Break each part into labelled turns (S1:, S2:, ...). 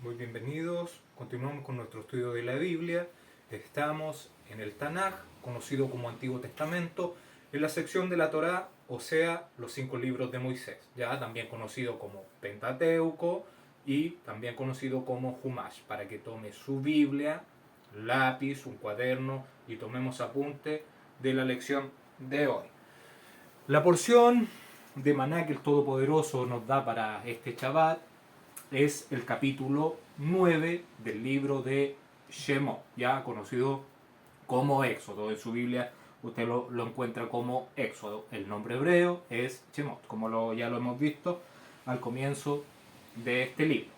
S1: Muy bienvenidos. Continuamos con nuestro estudio de la Biblia. Estamos en el Tanaj, conocido como Antiguo Testamento, en la sección de la Torá, o sea, los 5 libros de Moisés, ya también conocido como Pentateuco y también conocido como Humash, para que tome su Biblia, lápiz, un cuaderno y tomemos apunte de la lección de hoy. La porción de maná que el Todopoderoso nos da para este Shabbat es el capítulo 9 del libro de Shemot, ya conocido como Éxodo. En su Biblia usted lo encuentra como Éxodo. El nombre hebreo es Shemot, como ya lo hemos visto al comienzo de este libro.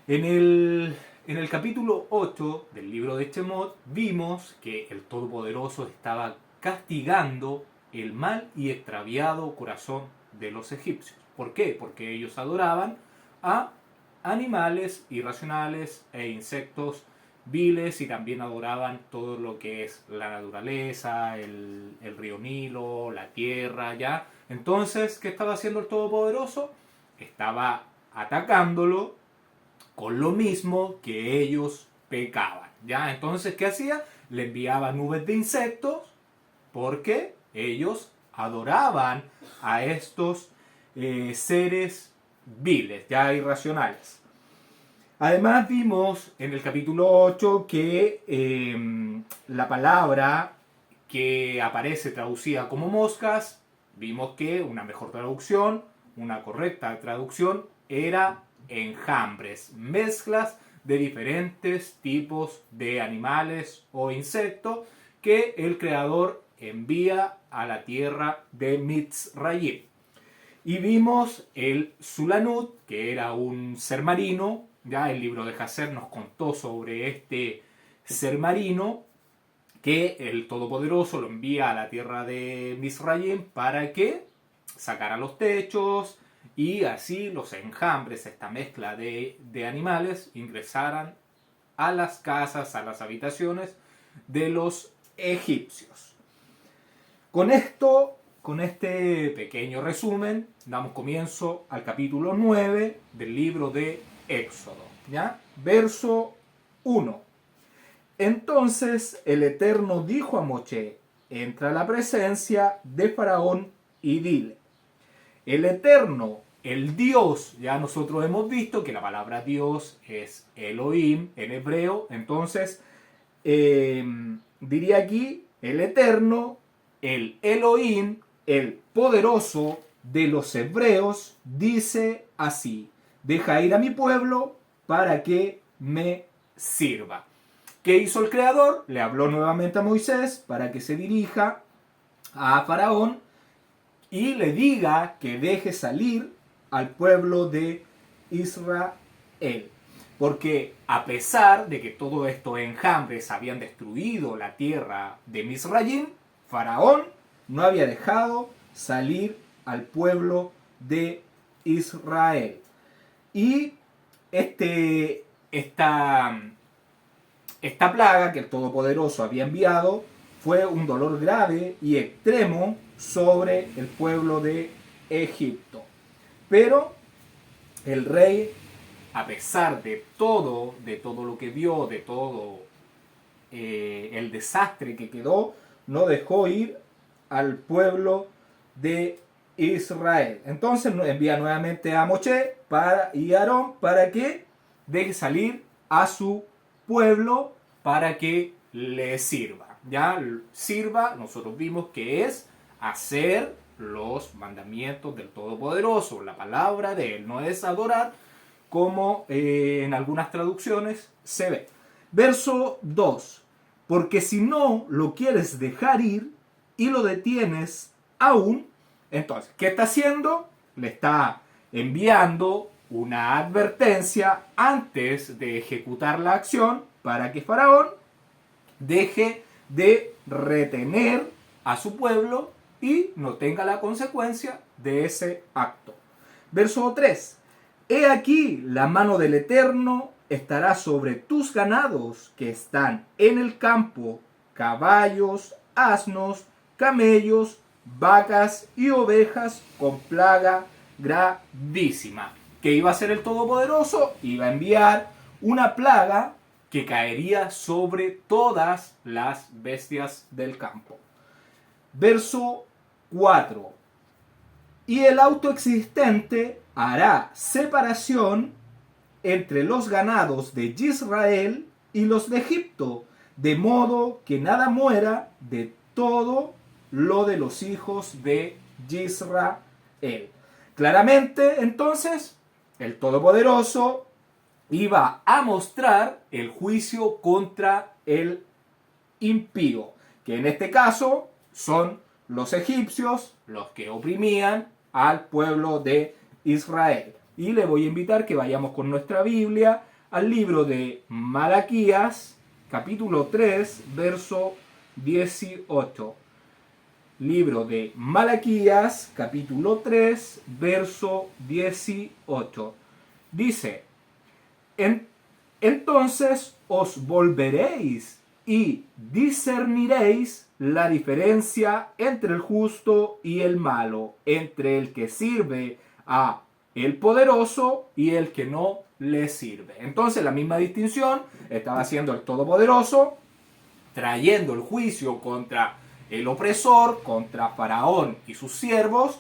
S1: En el capítulo 8 del libro de Shemot vimos que el Todopoderoso estaba castigando el mal y extraviado corazón de los egipcios. ¿Por qué? Porque ellos adoraban a animales irracionales e insectos viles y también adoraban todo lo que es la naturaleza, el río Nilo, la tierra, ¿ya? Entonces, ¿qué estaba haciendo el Todopoderoso? Estaba atacándolo con lo mismo que ellos pecaban, ¿ya? Entonces, ¿qué hacía? Le enviaba nubes de insectos porque ellos adoraban a estos seres viles, ya irracionales. Además vimos en el capítulo 8 que la palabra que aparece traducida como moscas, vimos que una mejor traducción, una correcta traducción, era enjambres, mezclas de diferentes tipos de animales o insectos que el creador envía a la tierra de Mitzrayim. Y vimos el Sulanut, que era un ser marino. Ya el libro de Hazer nos contó sobre este ser marino que el Todopoderoso lo envía a la tierra de Misraim para que sacara los techos y así los enjambres, esta mezcla de animales, ingresaran a las casas, a las habitaciones de los egipcios. Con este pequeño resumen, damos comienzo al capítulo 9 del libro de Éxodo, ¿ya? Verso 1. Entonces el Eterno dijo a Moshe: entra a la presencia de Faraón y dile. El Eterno, el Dios, ya nosotros hemos visto que la palabra Dios es Elohim en hebreo, entonces diría aquí el Eterno, el Elohim, el poderoso de los hebreos, dice así: deja ir a mi pueblo para que me sirva. ¿Qué hizo el Creador? Le habló nuevamente a Moisés para que se dirija a Faraón y le diga que deje salir al pueblo de Israel. Porque a pesar de que todos estos enjambres habían destruido la tierra de Misrayim, Faraón no había dejado salir al pueblo de Israel. Y esta plaga que el Todopoderoso había enviado fue un dolor grave y extremo sobre el pueblo de Egipto. Pero el rey, a pesar de todo lo que vio, de todo el desastre que quedó, no dejó ir al pueblo de Israel. Entonces envía nuevamente a Moshe y a Aarón para que deje salir a su pueblo para que le sirva. Ya sirva, nosotros vimos que es hacer los mandamientos del Todopoderoso, la palabra de él, no es adorar como en algunas traducciones se ve. Verso 2. Porque si no lo quieres dejar ir y lo detienes aún, entonces, ¿qué está haciendo? Le está enviando una advertencia antes de ejecutar la acción para que Faraón deje de retener a su pueblo y no tenga la consecuencia de ese acto. Verso 3. He aquí la mano del Eterno estará sobre tus ganados que están en el campo, caballos, asnos, camellos, vacas y ovejas con plaga gravísima. ¿Qué iba a hacer el Todopoderoso? Iba a enviar una plaga que caería sobre todas las bestias del campo. Verso 4. Y el autoexistente hará separación entre los ganados de Israel y los de Egipto, de modo que nada muera de todo lo de los hijos de Israel. Claramente, entonces, el Todopoderoso iba a mostrar el juicio contra el impío, que en este caso son los egipcios, los que oprimían al pueblo de Israel. Y le voy a invitar que vayamos con nuestra Biblia al libro de Malaquías, capítulo 3, verso 18. Libro de Malaquías, capítulo 3, verso 18. Dice: entonces os volveréis y discerniréis la diferencia entre el justo y el malo, entre el que sirve a el poderoso y el que no le sirve. Entonces la misma distinción estaba haciendo el Todopoderoso, trayendo el juicio contra el opresor, contra Faraón y sus siervos,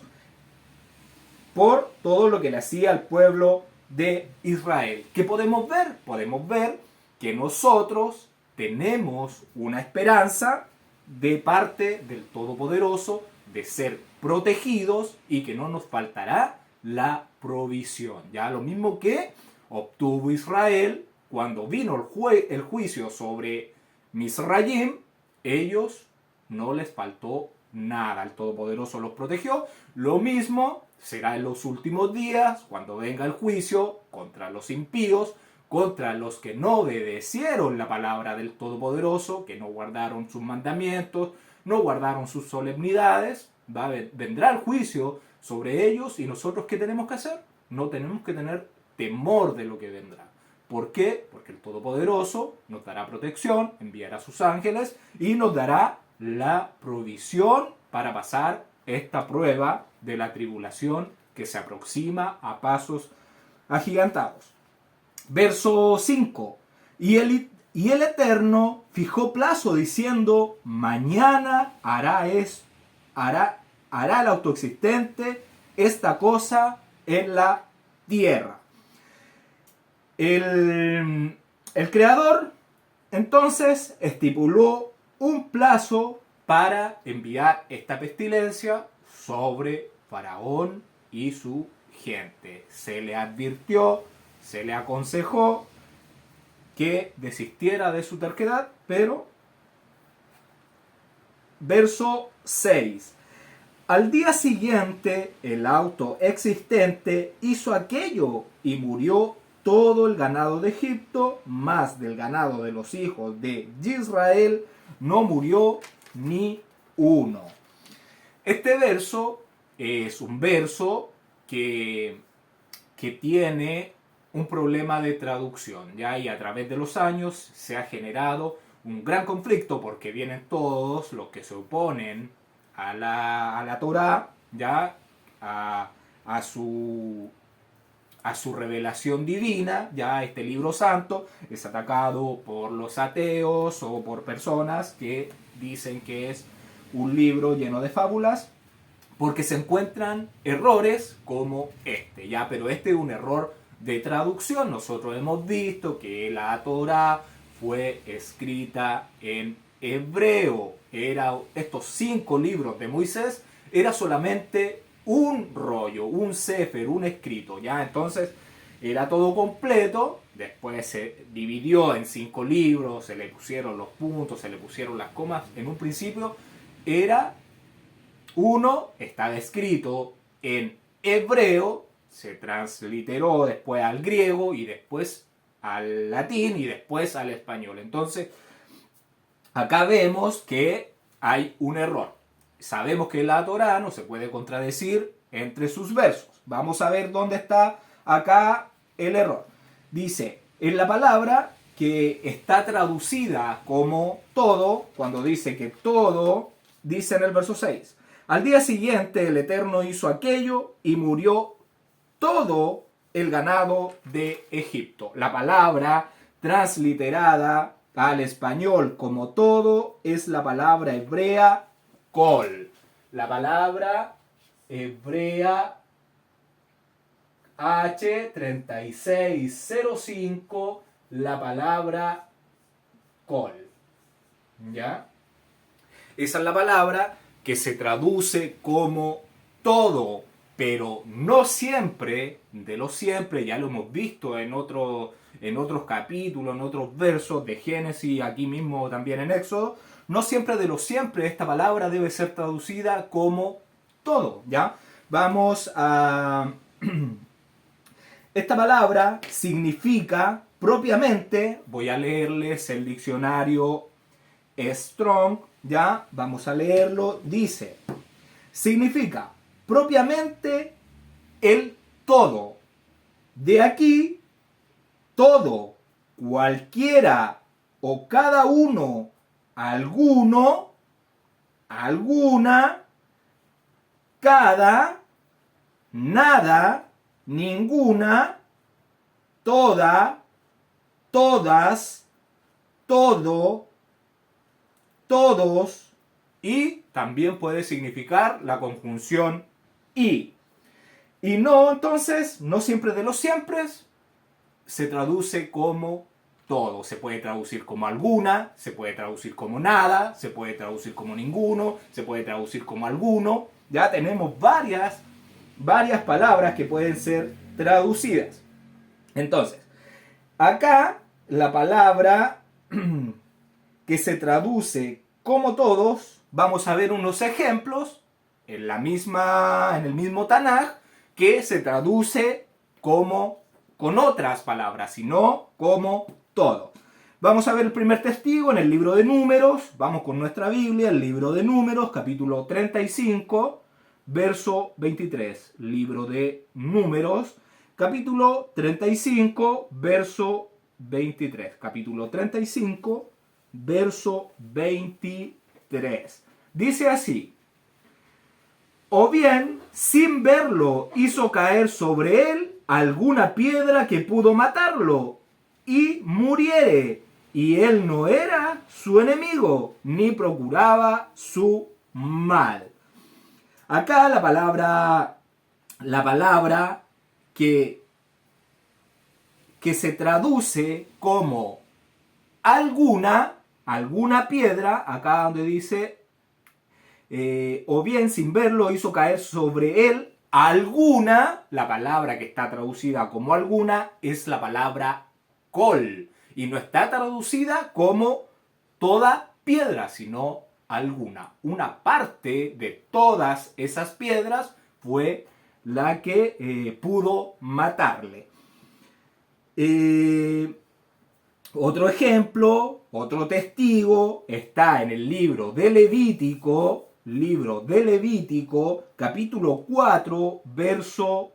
S1: por todo lo que le hacía al pueblo de Israel. ¿Qué podemos ver? Podemos ver que nosotros tenemos una esperanza de parte del Todopoderoso de ser protegidos y que no nos faltará la provisión. Ya lo mismo que obtuvo Israel cuando vino el juicio sobre Misraim, ellos no les faltó nada, el Todopoderoso los protegió. Lo mismo será en los últimos días, cuando venga el juicio contra los impíos, contra los que no obedecieron la palabra del Todopoderoso, que no guardaron sus mandamientos, no guardaron sus solemnidades. Vendrá el juicio sobre ellos, y nosotros ¿qué tenemos que hacer? No tenemos que tener temor de lo que vendrá. ¿Por qué? Porque el Todopoderoso nos dará protección, enviará sus ángeles y nos dará la provisión para pasar esta prueba de la tribulación que se aproxima a pasos agigantados. Verso 5. Y el Eterno fijó plazo diciendo: mañana hará el autoexistente esta cosa en la tierra. El Creador entonces estipuló un plazo para enviar esta pestilencia sobre Faraón y su gente. Se le advirtió, se le aconsejó que desistiera de su terquedad, pero verso 6. Al día siguiente el autoexistente hizo aquello y murió todo el ganado de Egipto, más del ganado de los hijos de Israel no murió ni uno. Este verso es un verso que tiene un problema de traducción, ¿ya? Y a través de los años se ha generado un gran conflicto porque vienen todos los que se oponen a la Torá, ¿ya? A su revelación divina. Ya este libro santo es atacado por los ateos o por personas que dicen que es un libro lleno de fábulas, porque se encuentran errores como este, ¿ya? Pero este es un error de traducción. Nosotros hemos visto que la Torá fue escrita en hebreo. Estos 5 libros de Moisés era solamente un rollo, un sefer, un escrito, ¿ya? Entonces era todo completo. Después se dividió en 5 libros, se le pusieron los puntos, se le pusieron las comas. En un principio era uno, estaba escrito en hebreo, se transliteró después al griego y después al latín y después al español. Entonces acá vemos que hay un error. Sabemos que la Torá no se puede contradecir entre sus versos. Vamos a ver dónde está acá el error. Dice, en la palabra que está traducida como todo, cuando dice que todo, dice en el verso 6. Al día siguiente el Eterno hizo aquello y murió todo el ganado de Egipto. La palabra transliterada al español como todo es la palabra hebrea kol. La palabra hebrea H3605, la palabra kol. ¿Ya? Esa es la palabra que se traduce como todo, pero no siempre, de lo siempre, ya lo hemos visto en otros capítulos, en otros versos de Génesis, aquí mismo también en Éxodo, no siempre de lo siempre esta palabra debe ser traducida como todo, ¿ya? Vamos a... Esta palabra significa propiamente, voy a leerles el diccionario Strong, ¿ya? Vamos a leerlo, dice, significa propiamente el todo. De aquí, todo, cualquiera o cada uno, alguno, alguna, cada, nada, ninguna, toda, todas, todo, todos, y también puede significar la conjunción y. Y no, entonces, no siempre de los siempre se traduce como todo. Se puede traducir como alguna, se puede traducir como nada, se puede traducir como ninguno, se puede traducir como alguno. Ya tenemos varias palabras que pueden ser traducidas. Entonces, acá la palabra que se traduce como todos, vamos a ver unos ejemplos en el mismo Tanaj, que se traduce como con otras palabras, y no como todo. Vamos a ver el primer testigo en el libro de Números. Vamos con nuestra Biblia, el libro de Números, capítulo 35, verso 23. Libro de Números, capítulo 35, verso 23. Capítulo 35, verso 23. Dice así: o bien, sin verlo, hizo caer sobre él alguna piedra que pudo matarlo, y muriere, y él no era su enemigo, ni procuraba su mal. Acá la palabra que se traduce como alguna piedra, acá donde dice o bien sin verlo hizo caer sobre él alguna, la palabra que está traducida como alguna es la palabra kol, y no está traducida como toda piedra, sino alguna. Una parte de todas esas piedras fue la que pudo matarle. Otro ejemplo, otro testigo, está en el libro de Levítico, capítulo 4, verso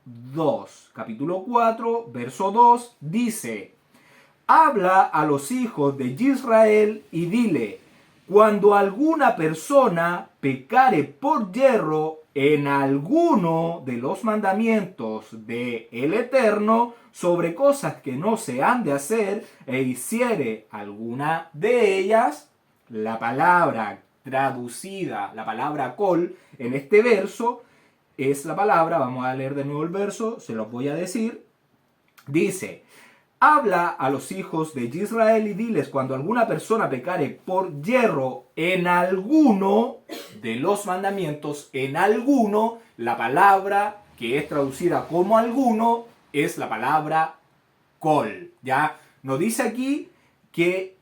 S1: 2. Capítulo 4, verso 2 dice: habla a los hijos de Israel y dile: cuando alguna persona pecare por yerro en alguno de los mandamientos del Eterno sobre cosas que no se han de hacer, e hiciere alguna de ellas, la palabra traducida, la palabra kol en este verso es la palabra, vamos a leer de nuevo el verso, se los voy a decir, dice: habla a los hijos de Israel y diles: cuando alguna persona pecare por yerro en alguno de los mandamientos, en alguno, la palabra que es traducida como alguno es la palabra kol. Ya no dice aquí que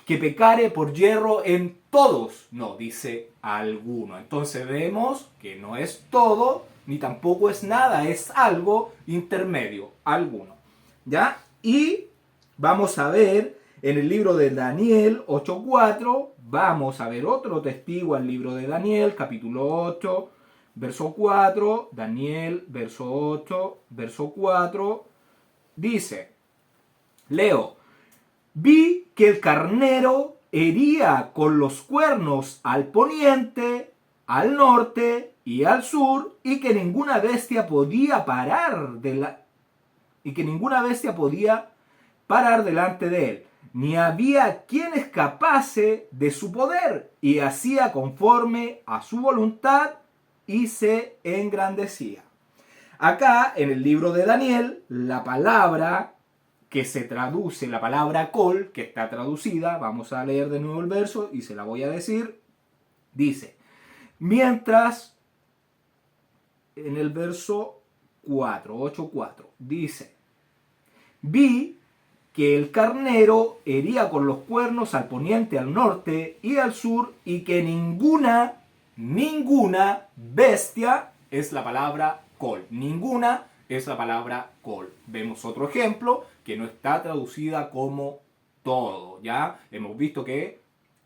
S1: pecare por yerro en todos, no, dice alguno. Entonces vemos que no es todo, ni tampoco es nada, es algo intermedio, alguno. ¿Ya? Y vamos a ver en el libro de Daniel 8.4, vamos a ver otro testigo al libro de Daniel, capítulo 8, verso 4, Daniel, verso 8, verso 4, dice, leo: vi que el carnero hería con los cuernos al poniente, al norte y al sur, y que ninguna bestia podía parar
S2: y que ninguna bestia podía parar delante de él, ni había quien escapase de su poder, y hacía conforme a su voluntad y se engrandecía. Acá, en el libro de Daniel, la palabra que se traduce, la palabra col, que está traducida, vamos a leer de nuevo el verso y se la voy a decir, dice, mientras, en el verso 8:4, dice, vi que el carnero hería con los cuernos al poniente, al norte y al sur, y que ninguna bestia es la palabra col. Ninguna es la palabra col. Vemos otro ejemplo que no está traducida como todo, ¿ya? Hemos visto que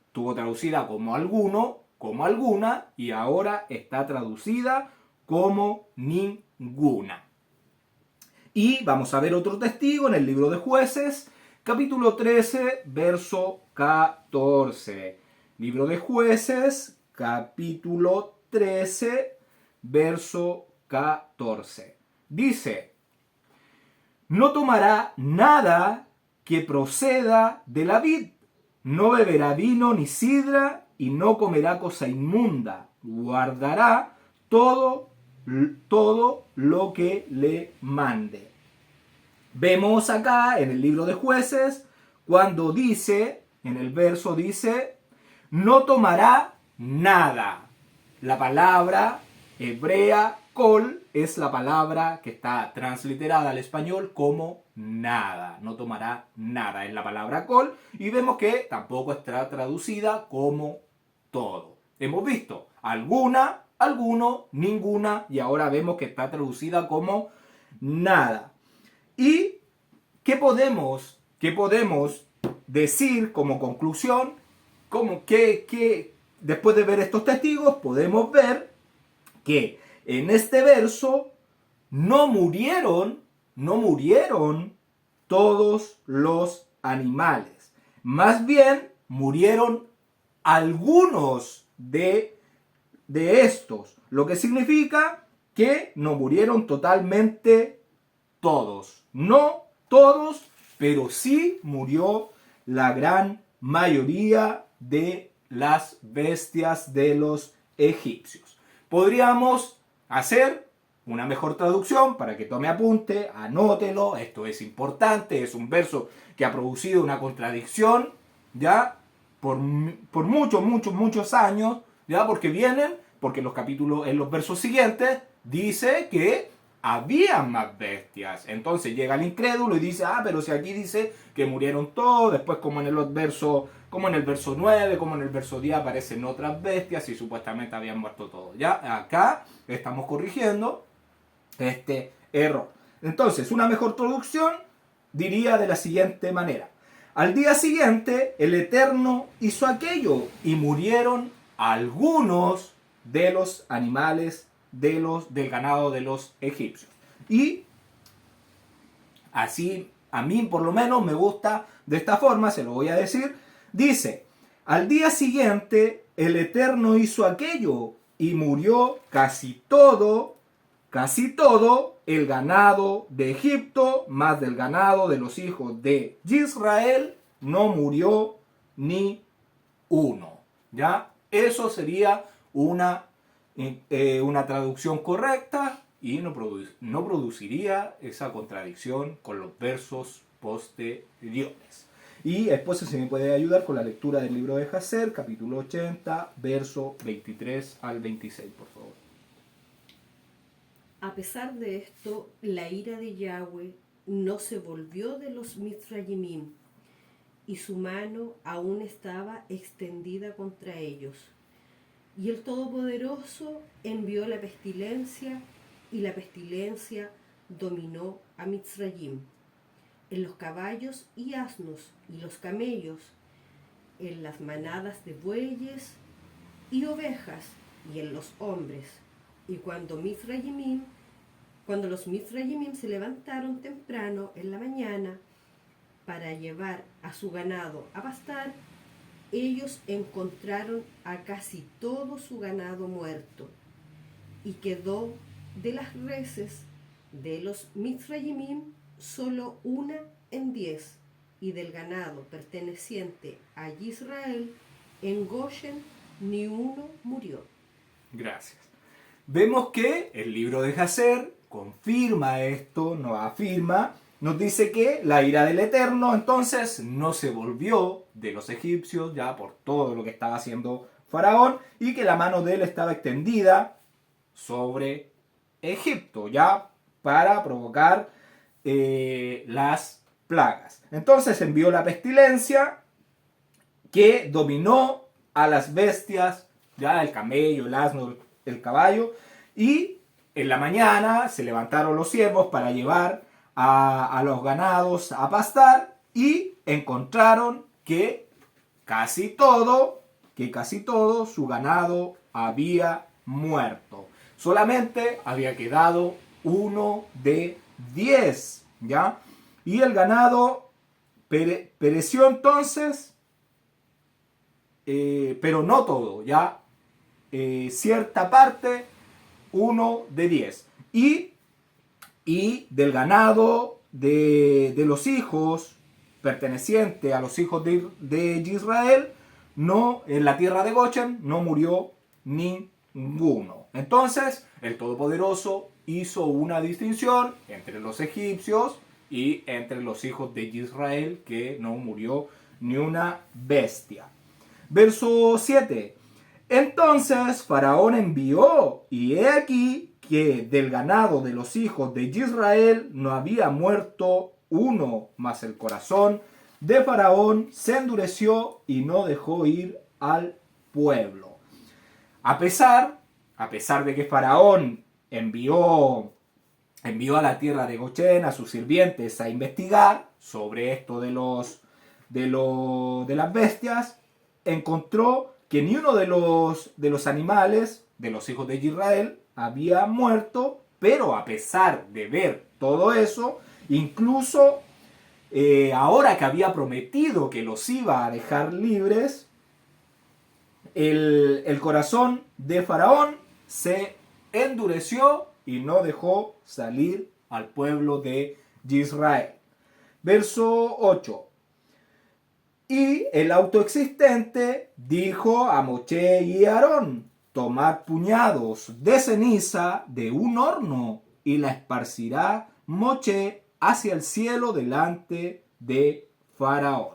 S2: estuvo traducida como alguno, como alguna, y ahora está traducida como ninguna. Y vamos a ver otro testigo en el libro de Jueces, capítulo 13, verso 14. Libro de Jueces, capítulo 13, verso 14. Dice, no tomará nada que proceda de la vid, no beberá vino ni sidra, y no comerá cosa inmunda, guardará todo lo que le mande. Vemos acá en el libro de Jueces, cuando dice, en el verso dice, no tomará nada. La palabra hebrea kol es la palabra que está transliterada al español como nada. No tomará nada, es la palabra kol, y vemos que tampoco está traducida como todo. Hemos visto alguna, alguno, ninguna, y ahora vemos que está traducida como nada. ¿Y qué podemos decir como conclusión? Después de ver estos testigos, podemos ver que en este verso no murieron todos los animales. Más bien murieron algunos de estos. Lo que significa que no murieron totalmente todos. No todos, pero sí murió la gran mayoría de las bestias de los egipcios. Podríamos hacer una mejor traducción para que tome apunte, anótelo, esto es importante, es un verso que ha producido una contradicción, ¿ya? Por muchos años, ¿ya? Porque los capítulos, en los versos siguientes, dice que había más bestias. Entonces llega el incrédulo y dice, pero si aquí dice que murieron todos, después como en el verso 9, como en el verso 10 aparecen otras bestias y supuestamente habían muerto todos. Ya acá estamos corrigiendo este error. Entonces, una mejor traducción diría de la siguiente manera: al día siguiente el Eterno hizo aquello y murieron algunos de los animales del ganado de los egipcios. Y así, a mí por lo menos me gusta de esta forma, se lo voy a decir. Dice, al día siguiente el Eterno hizo aquello y murió casi todo el ganado de Egipto, más del ganado de los hijos de Israel, no murió ni uno. ¿Ya? Eso sería una traducción correcta y no produciría esa contradicción con los versos posteriores. Y después se me puede ayudar con la lectura del libro de Jacer, capítulo 80, verso 23 al 26, por favor.
S3: A pesar de esto, la ira de Yahweh no se volvió de los Mizrayimim, y su mano aún estaba extendida contra ellos. Y el Todopoderoso envió la pestilencia, y la pestilencia dominó a Mizrayim, en los caballos y asnos y los camellos, en las manadas de bueyes y ovejas y en los hombres. Y cuando los Mizrayimim se levantaron temprano en la mañana para llevar a su ganado a pastar, ellos encontraron a casi todo su ganado muerto, y quedó de las reses de los Mizrayimim solo una en 10, y del ganado perteneciente a Israel, en Goshen ni uno murió.
S2: Gracias. Vemos que el libro de Jacer confirma esto, nos afirma, nos dice que la ira del Eterno entonces no se volvió de los egipcios ya por todo lo que estaba haciendo Faraón y que la mano de él estaba extendida sobre Egipto ya para provocar las plagas. Entonces envió la pestilencia que dominó a las bestias, ya el camello, el asno, el caballo, y en la mañana se levantaron los siervos para llevar a los ganados a pastar y encontraron que casi todo su ganado había muerto. Solamente había quedado uno de 10, ¿ya? Y el ganado pereció entonces, pero no todo, ¿ya? Cierta parte, 1 de 10. Y del ganado de los hijos perteneciente a los hijos de Israel, no, en la tierra de Goshen no murió ninguno. Entonces, el Todopoderoso hizo una distinción entre los egipcios y entre los hijos de Israel, que no murió ni una bestia. Verso 7. Entonces Faraón envió, y he aquí que del ganado de los hijos de Israel no había muerto uno, mas el corazón de Faraón se endureció y no dejó ir al pueblo. A pesar de que Faraón envió a la tierra de Goshen a sus sirvientes a investigar sobre esto de las bestias, encontró que ni uno de los animales de los hijos de Israel había muerto, pero a pesar de ver todo eso, incluso ahora que había prometido que los iba a dejar libres, el corazón de Faraón se endureció y no dejó salir al pueblo de Israel. Verso 8. Y el autoexistente dijo a Moshe y Aarón: tomad puñados de ceniza de un horno y la esparcirá Moshe hacia el cielo delante de Faraón.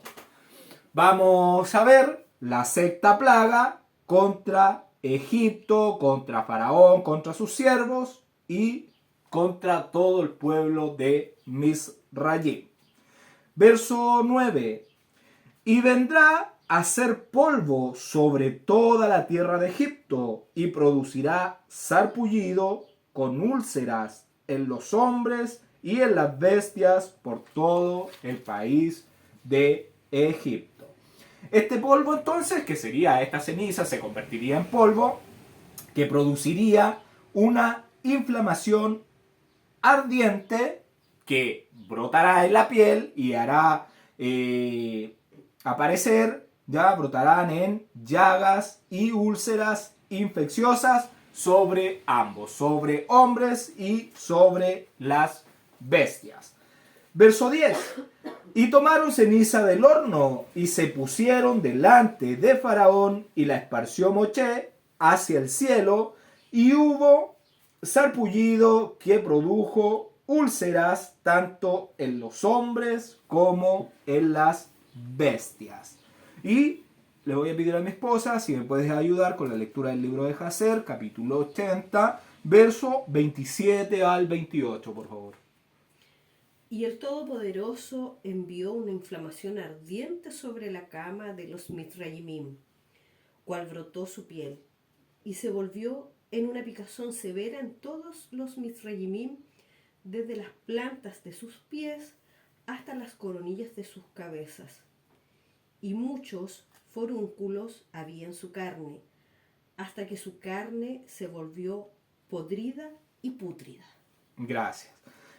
S2: Vamos a ver la sexta plaga contra Egipto, contra Faraón, contra sus siervos y contra todo el pueblo de Misrayim. Verso 9. Y vendrá a ser polvo sobre toda la tierra de Egipto y producirá sarpullido con úlceras en los hombres y en las bestias por todo el país de Egipto. Este polvo entonces, que sería esta ceniza, se convertiría en polvo que produciría una inflamación ardiente que brotará en la piel y hará aparecer, ya brotarán en llagas y úlceras infecciosas sobre ambos, sobre hombres y sobre las bestias. Verso 10. Y tomaron ceniza del horno y se pusieron delante de Faraón y la esparció Moshe hacia el cielo y hubo sarpullido que produjo úlceras tanto en los hombres como en las bestias. Y le voy a pedir a mi esposa si me puedes ayudar con la lectura del libro de Jacer, capítulo 80, verso 27 al 28, por favor.
S3: Y el Todopoderoso envió una inflamación ardiente sobre la cama de los Misrayimim, cual brotó su piel, y se volvió en una picazón severa en todos los Misrayimim, desde las plantas de sus pies hasta las coronillas de sus cabezas. Y muchos forúnculos había en su carne, hasta que su carne se volvió podrida y pútrida.
S2: Gracias.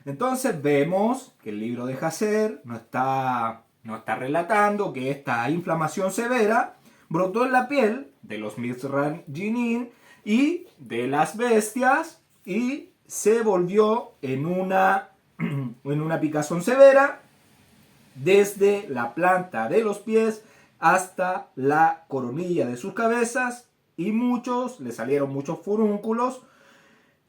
S2: Entonces vemos que el libro de Jacer nos está relatando que esta inflamación severa brotó en la piel de los Misrayim y de las bestias y se volvió en una en una picazón severa desde la planta de los pies hasta la coronilla de sus cabezas, y le salieron muchos furúnculos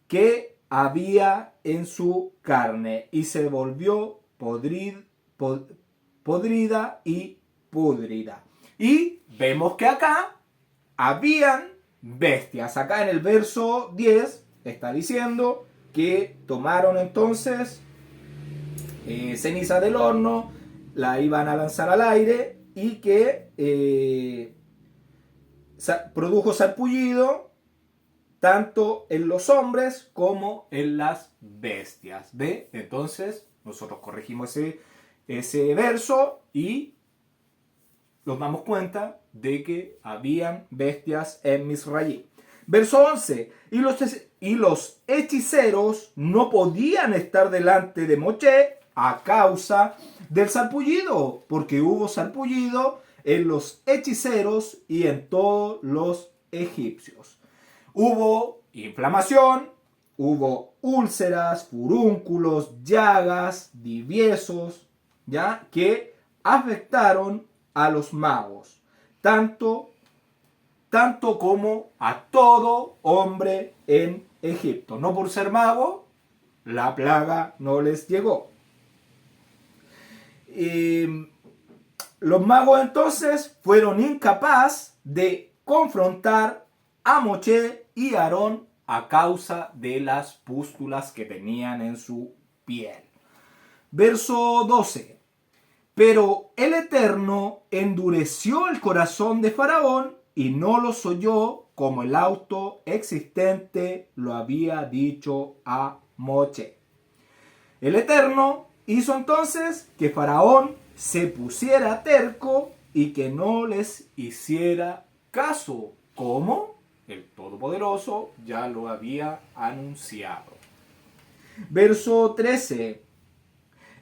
S2: que había en su carne, y se volvió podrida y pudrida. Y vemos que acá habían bestias. Acá en el verso 10 está diciendo que tomaron entonces ceniza del horno, la iban a lanzar al aire, y que produjo sarpullido tanto en los hombres como en las bestias. ¿Ve? Entonces nosotros corregimos ese verso y nos damos cuenta de que habían bestias en Misraim. Verso 11. Y los hechiceros no podían estar delante de Moshe a causa del sarpullido, porque hubo sarpullido en los hechiceros y en todos los egipcios. Hubo inflamación, hubo úlceras, furúnculos, llagas, diviesos, ¿ya? Que afectaron a los magos, tanto como a todo hombre en Egipto. No por ser mago, la plaga no les llegó. Los magos entonces fueron incapaces de confrontar a Moshe y Aarón a causa de las pústulas que tenían en su piel. Verso 12. Pero el Eterno endureció el corazón de Faraón y no los oyó, como el auto existente lo había dicho a Moshe. El Eterno hizo entonces que Faraón se pusiera terco y que no les hiciera caso, como el Todopoderoso ya lo había anunciado. Verso 13.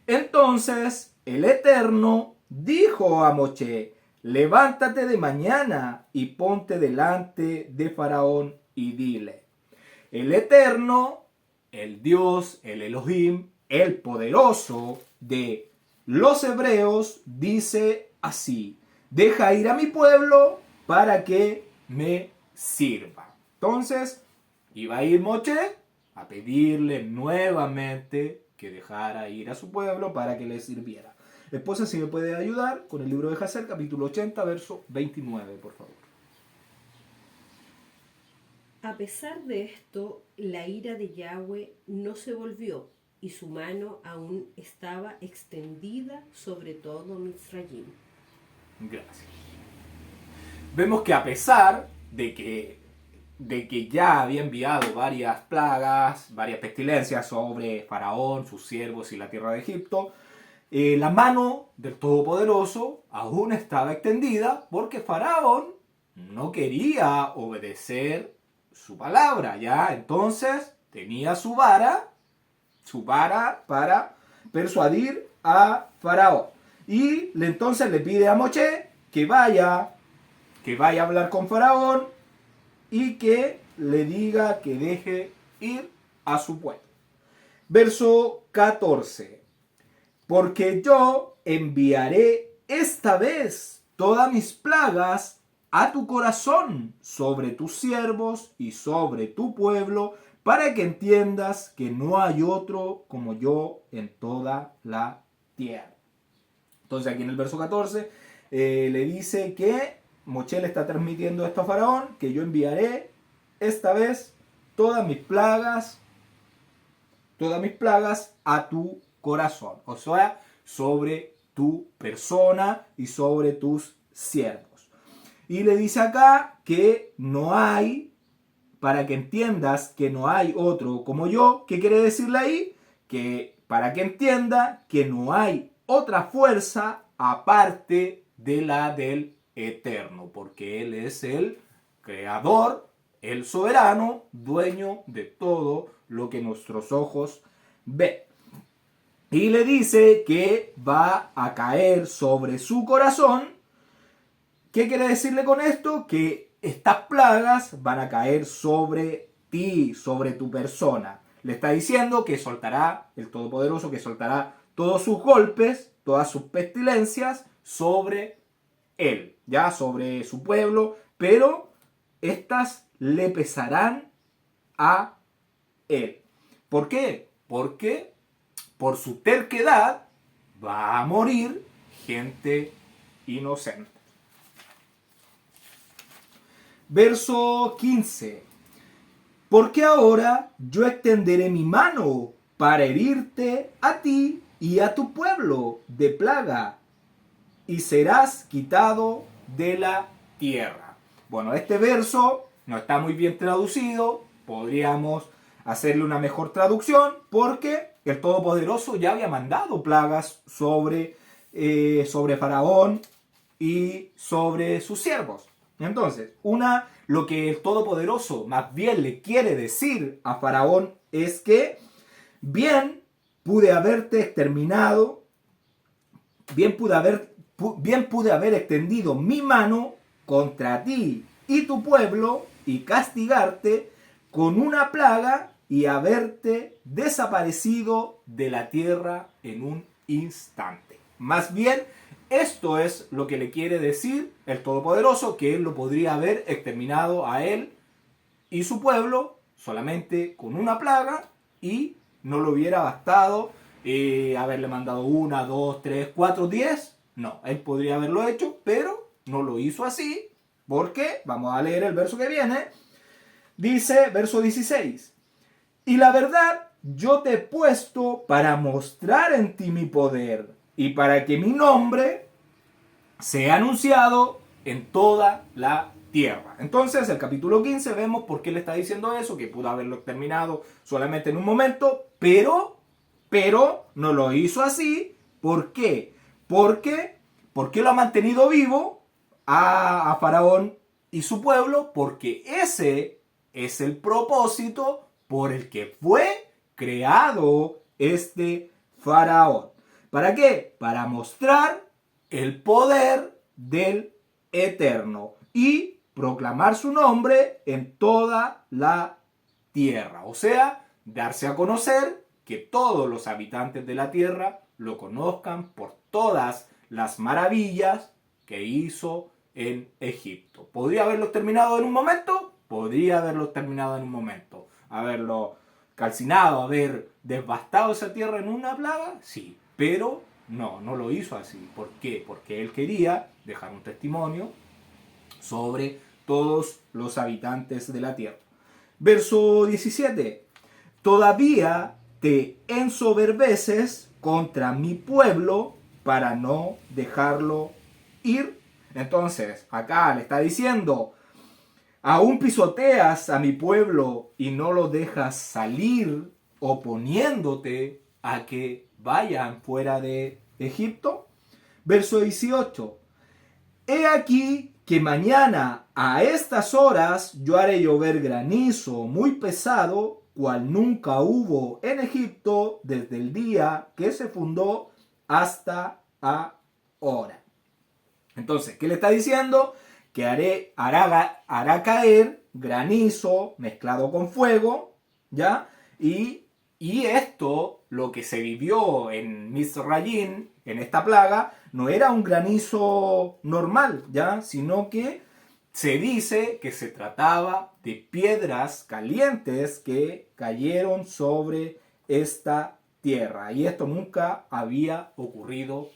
S2: Entonces el Eterno dijo a Moshe: levántate de mañana y ponte delante de Faraón y dile: el Eterno, el Dios, el Elohim, el poderoso de los hebreos, dice así: deja ir a mi pueblo para que me sirva. Entonces iba a ir Moshe a pedirle nuevamente que dejara ir a su pueblo para que le sirviera. Esposa, si me puede ayudar con el libro de Hazel, capítulo 80, verso 29, por favor.
S3: A pesar de esto, la ira de Yahweh no se volvió, y su mano aún estaba extendida sobre todo Misraim.
S2: Gracias. Vemos que a pesar de que ya había enviado varias plagas, varias pestilencias sobre Faraón, sus siervos y la tierra de Egipto, la mano del Todopoderoso aún estaba extendida porque Faraón no quería obedecer su palabra, ¿ya? Entonces tenía su vara para persuadir a Faraón. Y entonces le pide a Moshe que vaya a hablar con Faraón y que le diga que deje ir a su pueblo. Verso 14. Porque yo enviaré esta vez todas mis plagas a tu corazón, sobre tus siervos y sobre tu pueblo, para que entiendas que no hay otro como yo en toda la tierra. Entonces aquí en el verso 14 le dice que Moshe le está transmitiendo esto a Faraón, que yo enviaré esta vez todas mis plagas a tu corazón, o sea, sobre tu persona y sobre tus siervos. Y le dice acá que no hay, para que entiendas que no hay otro como yo. ¿Qué quiere decirle ahí? Que para que entienda que no hay otra fuerza aparte de la del Eterno, porque Él es el creador, el soberano, dueño de todo lo que nuestros ojos ven. Y le dice que va a caer sobre su corazón. ¿Qué quiere decirle con esto? Que estas plagas van a caer sobre ti, sobre tu persona. Le está diciendo que soltará, el Todopoderoso, que soltará todos sus golpes, todas sus pestilencias sobre él, ya sobre su pueblo, pero estas le pesarán a él. ¿Por qué? Porque por su terquedad va a morir gente inocente. Verso 15. Porque ahora yo extenderé mi mano para herirte a ti y a tu pueblo de plaga, y serás quitado de la tierra. Bueno, este verso no está muy bien traducido. Podríamos hacerle una mejor traducción, porque el Todopoderoso ya había mandado plagas sobre Faraón y sobre sus siervos. Entonces, lo que el Todopoderoso más bien le quiere decir a Faraón es que bien pude haberte exterminado, bien pude haber extendido mi mano contra ti y tu pueblo y castigarte con una plaga y haberte desaparecido de la tierra en un instante. Más bien, esto es lo que le quiere decir el Todopoderoso, que él lo podría haber exterminado a él y su pueblo solamente con una plaga y no le hubiera bastado haberle mandado 1, 2, 3, 4, 10. No, él podría haberlo hecho, pero no lo hizo así. ¿Por qué? Vamos a leer el verso que viene. Dice, verso 16. Y la verdad, yo te he puesto para mostrar en ti mi poder y para que mi nombre sea anunciado en toda la tierra. Entonces, el capítulo 15 vemos por qué le está diciendo eso, que pudo haberlo terminado solamente en un momento, pero no lo hizo así. ¿Por qué? ¿Por qué lo ha mantenido vivo a Faraón y su pueblo? Porque ese es el propósito por el que fue creado este Faraón. ¿Para qué? Para mostrar el poder del Eterno y proclamar su nombre en toda la tierra. O sea, darse a conocer, que todos los habitantes de la tierra lo conozcan por todas las maravillas que hizo en Egipto. ¿Podría haberlo terminado en un momento? Podría haberlo terminado en un momento. Haberlo calcinado, haber devastado esa tierra en una plaga, sí. Pero no lo hizo así. ¿Por qué? Porque él quería dejar un testimonio sobre todos los habitantes de la tierra. Verso 17. Todavía te ensoberbeces contra mi pueblo para no dejarlo ir. Entonces, acá le está diciendo, aún pisoteas a mi pueblo y no lo dejas salir, oponiéndote a que vayan fuera de Egipto. Verso 18. He aquí que mañana a estas horas yo haré llover granizo muy pesado, cual nunca hubo en Egipto desde el día que se fundó hasta ahora. Entonces, ¿qué le está diciendo? Que hará caer granizo mezclado con fuego, ¿ya? Y esto, lo que se vivió en Mizrayim, en esta plaga, no era un granizo normal, ¿ya? Sino que se dice que se trataba de piedras calientes que cayeron sobre esta tierra. Y esto nunca había ocurrido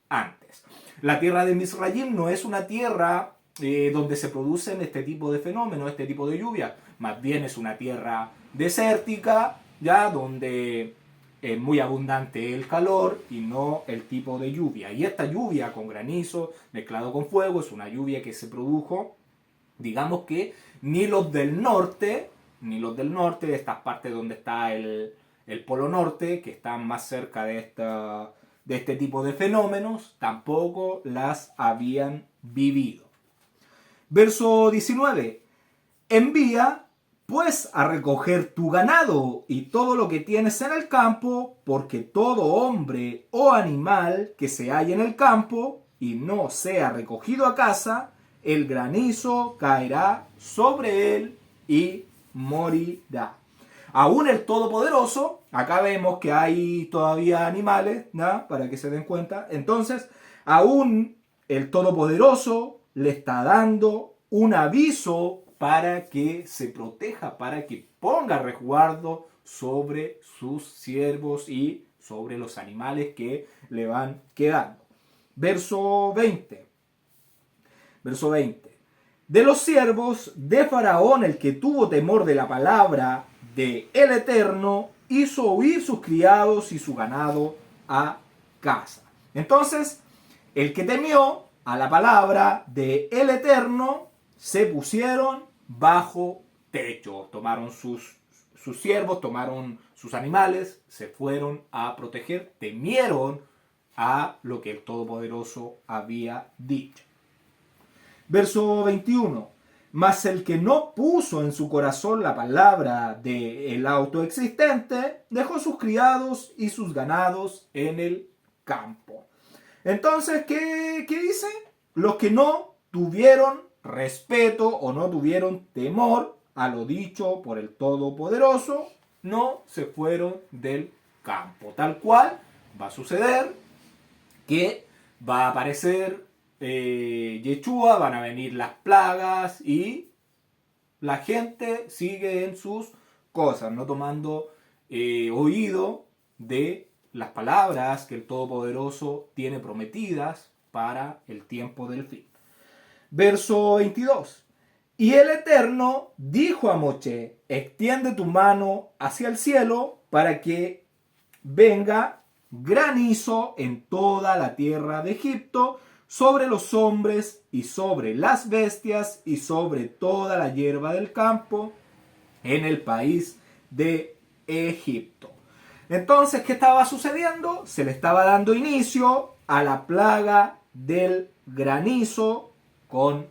S2: antes. La tierra de Mizrayim no es una tierra donde se producen este tipo de fenómenos, este tipo de lluvia. Más bien es una tierra desértica, ya, donde es muy abundante el calor y no el tipo de lluvia. Y esta lluvia con granizo mezclado con fuego es una lluvia que se produjo, digamos que ni los del norte, de estas partes donde está el Polo Norte, que están más cerca de este tipo de fenómenos, tampoco las habían vivido. Verso 19. Envía pues a recoger tu ganado y todo lo que tienes en el campo, porque todo hombre o animal que se halle en el campo y no sea recogido a casa, el granizo caerá sobre él y morirá. aún el Todopoderoso, acá vemos que hay todavía animales, ¿no? Para que se den cuenta. Entonces, aún el Todopoderoso le está dando un aviso para que se proteja, para que ponga resguardo sobre sus siervos y sobre los animales que le van quedando. Verso 20. Verso 20. De los siervos de Faraón, el que tuvo temor de la palabra de el Eterno, hizo huir sus criados y su ganado a casa. Entonces, el que temió a la palabra de el Eterno, se pusieron bajo techo. Tomaron sus siervos, tomaron sus animales, se fueron a proteger, temieron a lo que el Todopoderoso había dicho. Verso 21. Mas el que no puso en su corazón la palabra del autoexistente, dejó sus criados y sus ganados en el campo. Entonces, ¿qué dice? Los que no tuvieron respeto o no tuvieron temor a lo dicho por el Todopoderoso, no se fueron del campo. Tal cual va a suceder que va a aparecer Yeshua, van a venir las plagas y la gente sigue en sus cosas, no tomando oído de las palabras que el Todopoderoso tiene prometidas para el tiempo del fin. Verso 22. Y el Eterno dijo a Moche: extiende tu mano hacia el cielo para que venga granizo en toda la tierra de Egipto, sobre los hombres y sobre las bestias y sobre toda la hierba del campo en el país de Egipto. Entonces, ¿qué estaba sucediendo? Se le estaba dando inicio a la plaga del granizo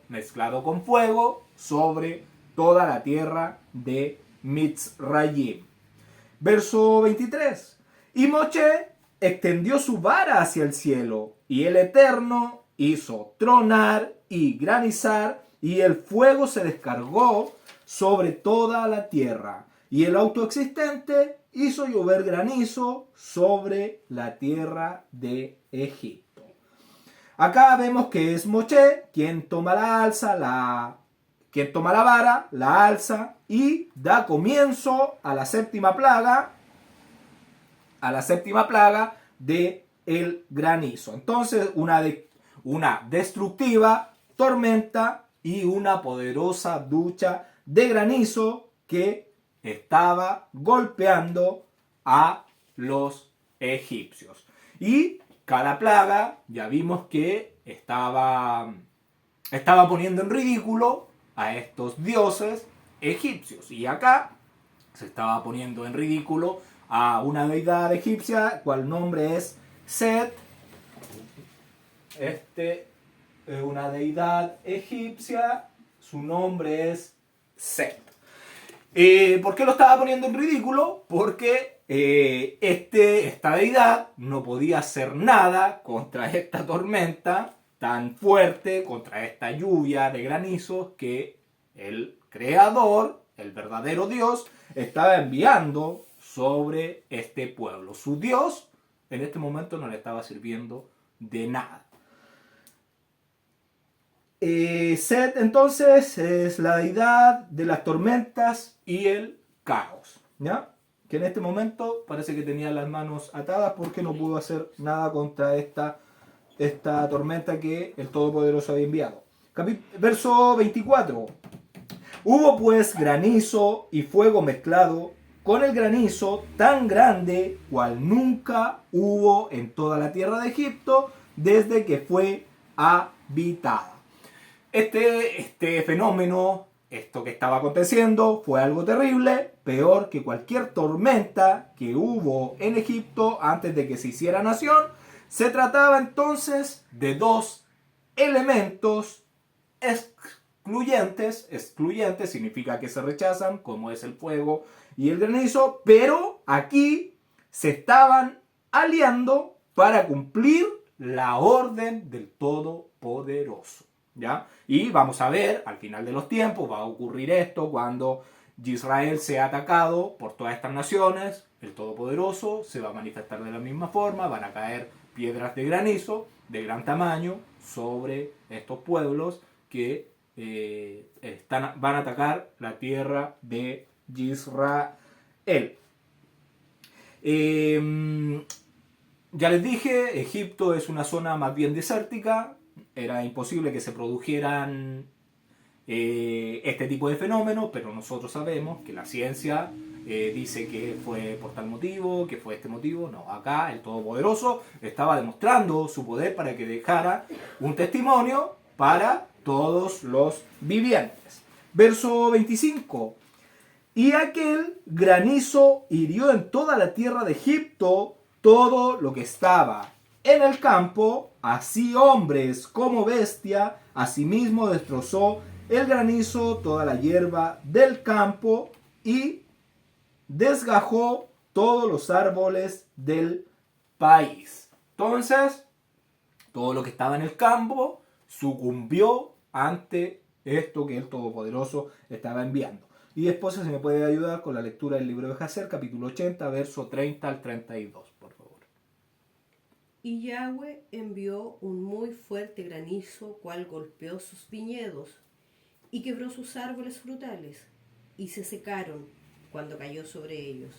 S2: mezclado con fuego sobre toda la tierra de Mitzrayim. Verso 23. Y Moche extendió su vara hacia el cielo, y el Eterno hizo tronar y granizar, y el fuego se descargó sobre toda la tierra, y el autoexistente hizo llover granizo sobre la tierra de Egipto. Acá vemos que es Moche quien toma la vara, la alza y da comienzo a la séptima plaga de el granizo. Entonces, una destructiva tormenta y una poderosa ducha de granizo que estaba golpeando a los egipcios. Y cada plaga ya vimos que estaba poniendo en ridículo a estos dioses egipcios. Y acá se estaba poniendo en ridículo a una deidad egipcia, cual nombre es Set. Una deidad egipcia, su nombre es Set. ¿Por qué lo estaba poniendo en ridículo? Porque esta deidad no podía hacer nada contra esta tormenta tan fuerte, contra esta lluvia de granizos que el Creador, el verdadero Dios, estaba enviando sobre este pueblo. Su Dios en este momento no le estaba sirviendo de nada. Set entonces es la deidad de las tormentas y el caos, ¿ya? Que en este momento parece que tenía las manos atadas porque no pudo hacer nada contra esta tormenta que el Todopoderoso había enviado. Verso 24. Hubo pues granizo y fuego mezclado con el granizo tan grande cual nunca hubo en toda la tierra de Egipto desde que fue habitada. Este fenómeno, esto que estaba aconteciendo, fue algo terrible, peor que cualquier tormenta que hubo en Egipto antes de que se hiciera nación. Se trataba entonces de dos elementos excluyentes significa que se rechazan, como es el fuego y el granizo, pero aquí se estaban aliando para cumplir la orden del Todopoderoso, ¿ya? Y vamos a ver, al final de los tiempos va a ocurrir esto cuando Israel sea atacado por todas estas naciones, el Todopoderoso se va a manifestar de la misma forma, van a caer piedras de granizo de gran tamaño sobre estos pueblos que van a atacar la tierra de Israel. Ya les dije, Egipto es una zona más bien desértica, era imposible que se produjeran este tipo de fenómenos, pero nosotros sabemos que la ciencia dice que fue por tal motivo, que fue este motivo. No, acá el Todopoderoso estaba demostrando su poder para que dejara un testimonio para todos los vivientes. Verso 25. Y aquel granizo hirió en toda la tierra de Egipto todo lo que estaba en el campo, así hombres como bestia, asimismo destrozó el granizo toda la hierba del campo y desgajó todos los árboles del país. Entonces, todo lo que estaba en el campo sucumbió ante esto que el Todopoderoso estaba enviando. Y después se me puede ayudar con la lectura del libro de Jacer, capítulo 80, verso 30 al 32, por favor.
S3: Y Yahweh envió un muy fuerte granizo, cual golpeó sus viñedos y quebró sus árboles frutales, y se secaron cuando cayó sobre ellos.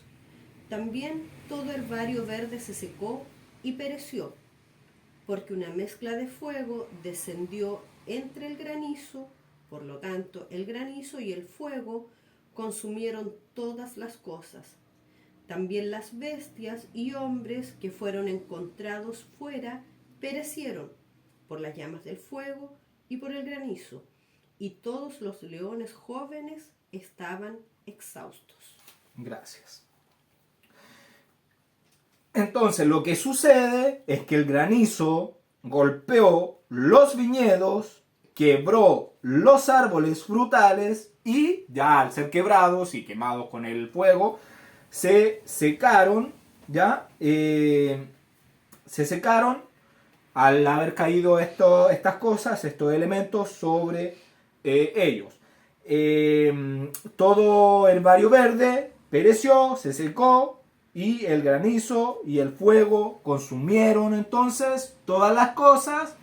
S3: También todo herbario verde se secó y pereció, porque una mezcla de fuego descendió entre el granizo. Por lo tanto, el granizo y el fuego consumieron todas las cosas. También las bestias y hombres que fueron encontrados fuera perecieron por las llamas del fuego y por el granizo, y todos los leones jóvenes estaban exhaustos.
S2: Gracias. Entonces, lo que sucede es que el granizo golpeó los viñedos, quebró los árboles frutales y ya al ser quebrados y quemados con el fuego, se secaron, se secaron al haber caído estas cosas, estos elementos sobre ellos. Todo herbario verde pereció, se secó, y el granizo y el fuego consumieron entonces todas las cosas,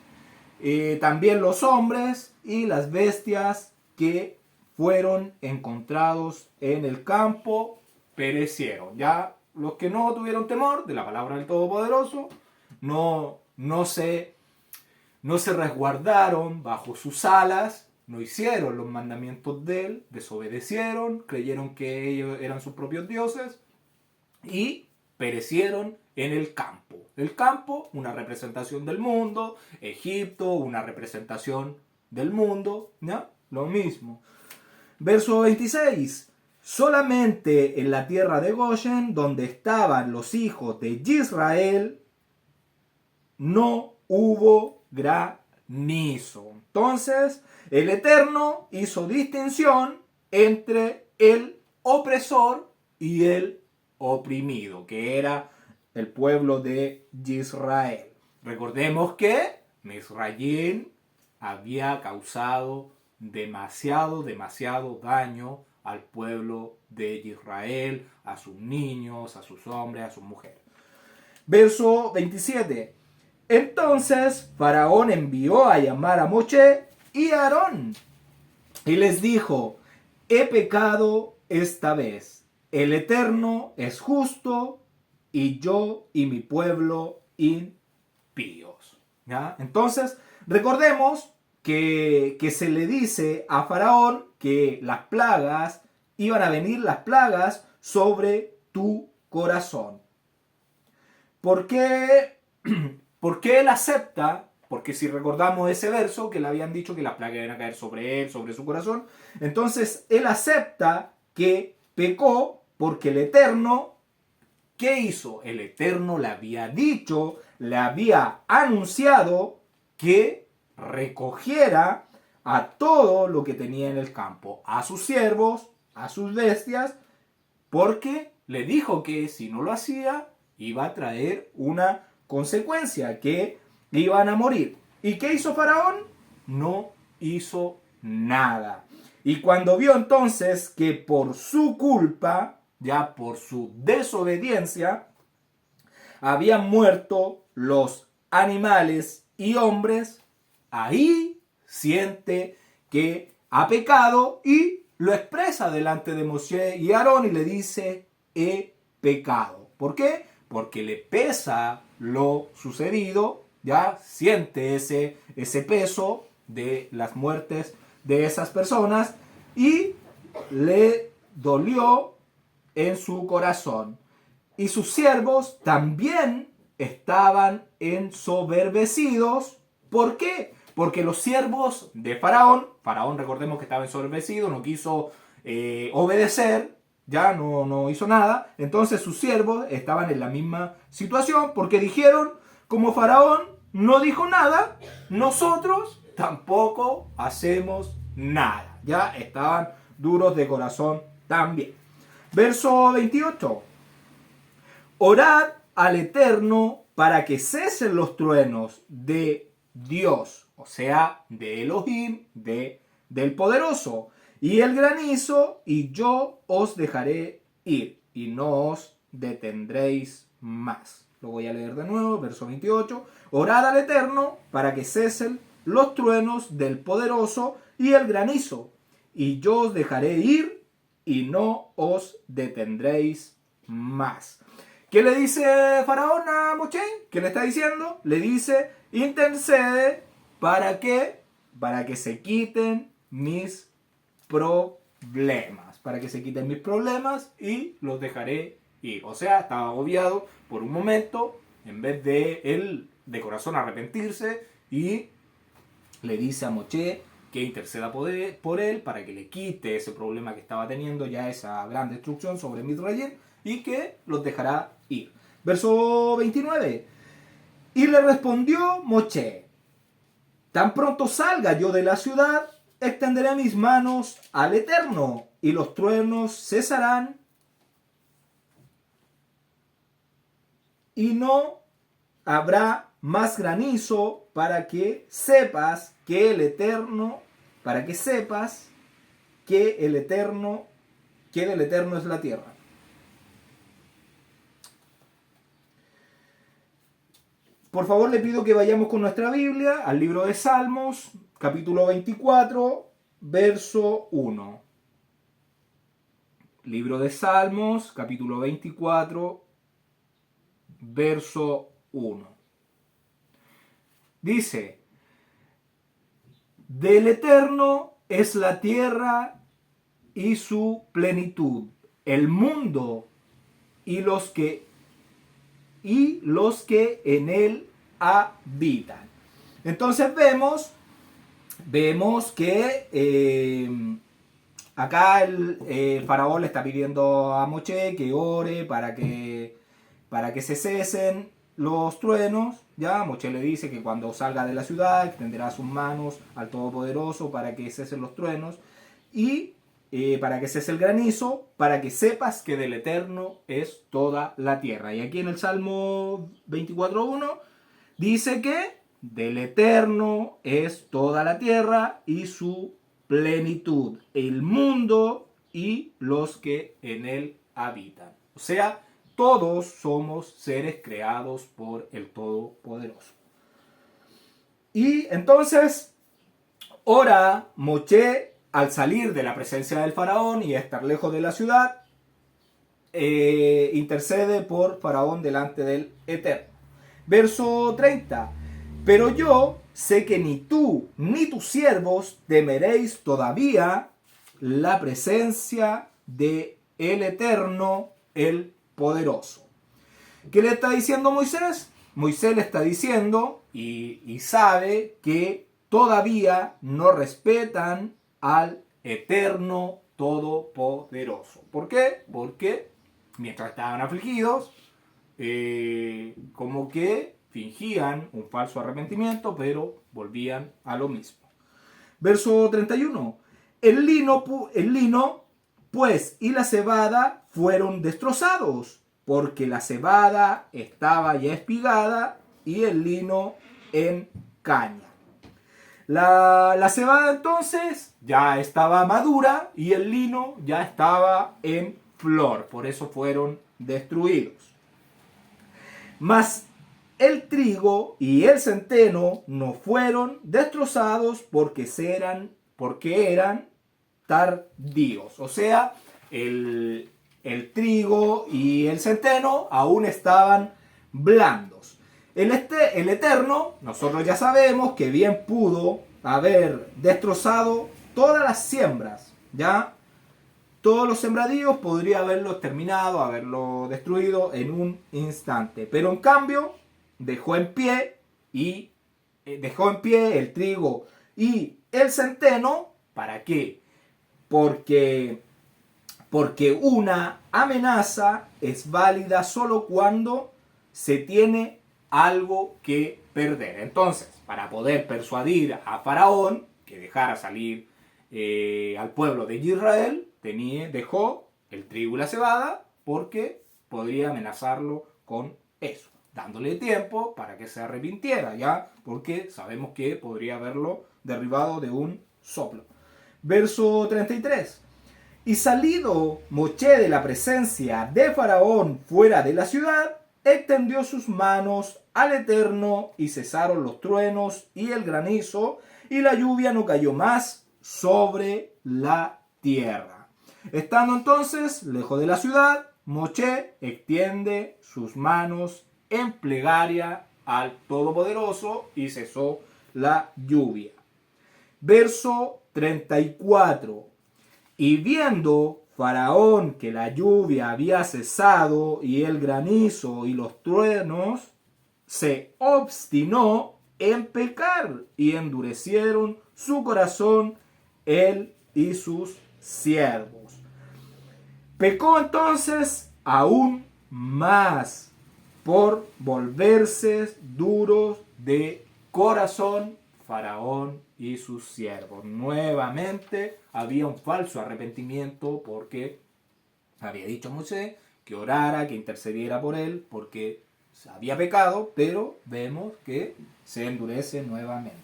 S2: también los hombres y las bestias que fueron encontrados en el campo perecieron. Ya los que no tuvieron temor de la palabra del Todopoderoso no se resguardaron bajo sus alas, no hicieron los mandamientos de él, desobedecieron, creyeron que ellos eran sus propios dioses y perecieron en el campo. El campo, una representación del mundo. Egipto, una representación del mundo. ¿Ya? Lo mismo. Verso 26. Solamente en la tierra de Goshen, donde estaban los hijos de Israel, no hubo granizo. Entonces, el Eterno hizo distinción entre el opresor y el oprimido, que era el pueblo de Israel. Recordemos que Misraim había causado demasiado daño al pueblo de Israel, a sus niños, a sus hombres, a sus mujeres. Verso 27. Entonces Faraón envió a llamar a Moshe y a Aarón y les dijo: he pecado esta vez. El Eterno es justo y yo y mi pueblo impíos. ¿Ya? Entonces, recordemos que se le dice a Faraón que las plagas, iban a venir las plagas sobre tu corazón. ¿Por qué él acepta? Porque si recordamos ese verso que le habían dicho que las plagas iban a caer sobre él, sobre su corazón, entonces él acepta que pecó porque el Eterno, ¿qué hizo? El Eterno le había dicho, le había anunciado que recogiera a todo lo que tenía en el campo, a sus siervos, a sus bestias, porque le dijo que si no lo hacía, iba a traer una consecuencia, que iban a morir. ¿Y qué hizo Faraón? No hizo nada. Y cuando vio entonces que por su culpa, ya por su desobediencia, habían muerto los animales y hombres, ahí siente que ha pecado y lo expresa delante de Moshe y Aarón y le dice, he pecado. ¿Por qué? Porque le pesa lo sucedido, ya siente ese peso de las muertes de esas personas y le dolió en su corazón. Y sus siervos también estaban ensoberbecidos. ¿Por qué? Porque los siervos de Faraón recordemos que estaba ensoberbecido, no quiso obedecer, ya no hizo nada. Entonces sus siervos estaban en la misma situación porque dijeron, como Faraón no dijo nada, nosotros tampoco hacemos nada. Ya estaban duros de corazón también. Verso 28. Orad al Eterno para que cesen los truenos de Dios, o sea, de Elohim, del Poderoso, y el granizo, y yo os dejaré ir, y no os detendréis más. Lo voy a leer de nuevo, verso 28. Orad al Eterno para que cesen los truenos del Poderoso y el granizo, y yo os dejaré ir, y no os detendréis más. ¿Qué le dice Faraón a Moshe? ¿Qué le está diciendo? Le dice, intercede para que se quiten mis problemas. Para que se quiten mis problemas y los dejaré ir. O sea, estaba agobiado por un momento, en vez de él de corazón arrepentirse, y le dice a Moshe que interceda por él para que le quite ese problema que estaba teniendo, ya esa gran destrucción sobre Misraim, y que los dejará ir. Verso 29. Y le respondió Moshe, tan pronto salga yo de la ciudad, extenderé mis manos al Eterno, y los truenos cesarán, y no habrá más granizo, para que sepas que el Eterno, que del Eterno es la tierra. Por favor, le pido que vayamos con nuestra Biblia al libro de Salmos, capítulo 24, verso 1. Libro de Salmos, capítulo 24, verso 1. Dice, del Eterno es la tierra y su plenitud, el mundo y los que en él habitan. Entonces vemos que acá el faraón le está pidiendo a Moshe que ore para que se cesen los truenos. Ya Moshe le dice que cuando salga de la ciudad extenderá sus manos al Todopoderoso para que cesen los truenos y para que cese el granizo, para que sepas que del Eterno es toda la tierra. Y aquí en el Salmo 24.1 dice que del Eterno es toda la tierra y su plenitud, el mundo y los que en él habitan. O sea, todos somos seres creados por el Todopoderoso. Y entonces, ora Moshe al salir de la presencia del faraón y estar lejos de la ciudad, intercede por Faraón delante del Eterno. Verso 30. Pero yo sé que ni tú ni tus siervos temeréis todavía la presencia de el Eterno, el Poderoso. ¿Qué le está diciendo Moisés? Moisés le está diciendo y sabe que todavía no respetan al Eterno Todopoderoso. ¿Por qué? Porque mientras estaban afligidos, como que fingían un falso arrepentimiento, pero volvían a lo mismo. Verso 31. El lino, pues, y la cebada fueron destrozados, porque la cebada estaba ya espigada y el lino en caña. La cebada entonces ya estaba madura y el lino ya estaba en flor, por eso fueron destruidos. Mas el trigo y el centeno no fueron destrozados porque eran tardíos. O sea, el trigo y el centeno aún estaban blandos. El Eterno, nosotros ya sabemos que bien pudo haber destrozado todas las siembras, ¿ya? Todos los sembradíos podría haberlo exterminado, haberlo destruido en un instante. Pero en cambio, dejó en pie el trigo y el centeno. ¿Para qué? Porque una amenaza es válida solo cuando se tiene algo que perder. Entonces, para poder persuadir a Faraón que dejara salir al pueblo de Israel, dejó el trigo y la cebada porque podría amenazarlo con eso, dándole tiempo para que se arrepintiera, ya, porque sabemos que podría haberlo derribado de un soplo. Verso 33. Y salido Moche de la presencia de Faraón fuera de la ciudad, extendió sus manos al Eterno y cesaron los truenos y el granizo y la lluvia no cayó más sobre la tierra. Estando entonces lejos de la ciudad, Moche extiende sus manos en plegaria al Todopoderoso y cesó la lluvia. Verso 34. Y viendo Faraón que la lluvia había cesado y el granizo y los truenos, se obstinó en pecar y endurecieron su corazón él y sus siervos. Pecó entonces aún más por volverse duros de corazón Faraón y sus siervos. Nuevamente había un falso arrepentimiento porque había dicho a Moisés que orara, que intercediera por él, porque había pecado, pero vemos que se endurece nuevamente.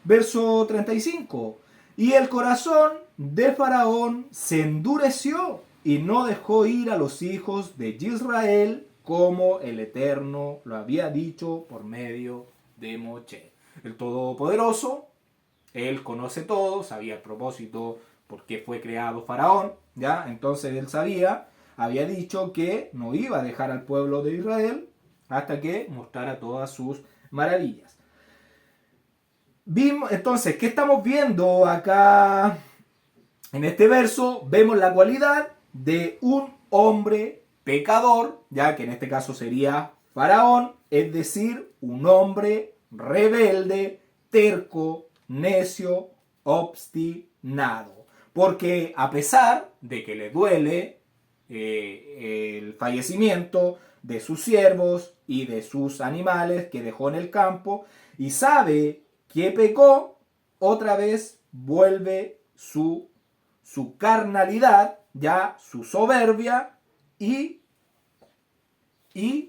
S2: Verso 35. Y el corazón de Faraón se endureció y no dejó ir a los hijos de Israel como el Eterno lo había dicho por medio de Moche. El Todopoderoso, él conoce todo, sabía el propósito por qué fue creado Faraón, ¿ya? Entonces él había dicho que no iba a dejar al pueblo de Israel hasta que mostrara todas sus maravillas. Entonces, ¿qué estamos viendo acá? En este verso vemos la cualidad de un hombre pecador, ya que en este caso sería Faraón, es decir, un hombre rebelde, terco, necio, obstinado. Porque a pesar de que le duele el fallecimiento de sus siervos y de sus animales que dejó en el campo, y sabe que pecó, otra vez vuelve su carnalidad, ya su soberbia, y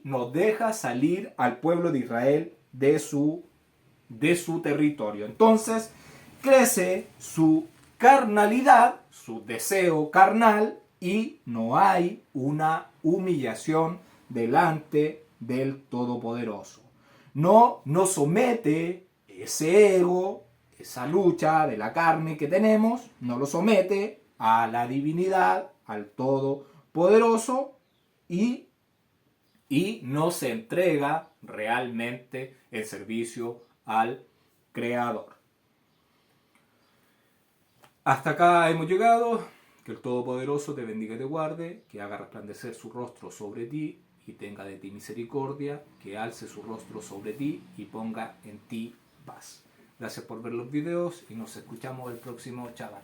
S2: nos deja salir al pueblo de Israel de su territorio. Entonces crece su carnalidad, su deseo carnal, y no hay una humillación delante del Todopoderoso. No somete ese ego, esa lucha de la carne que tenemos, no lo somete a la divinidad, al Todopoderoso, y no se entrega realmente en servicio al Creador. Hasta acá hemos llegado. Que el Todopoderoso te bendiga y te guarde, que haga resplandecer su rostro sobre ti y tenga de ti misericordia, que alce su rostro sobre ti y ponga en ti paz. Gracias por ver los videos y nos escuchamos el próximo Shabbat.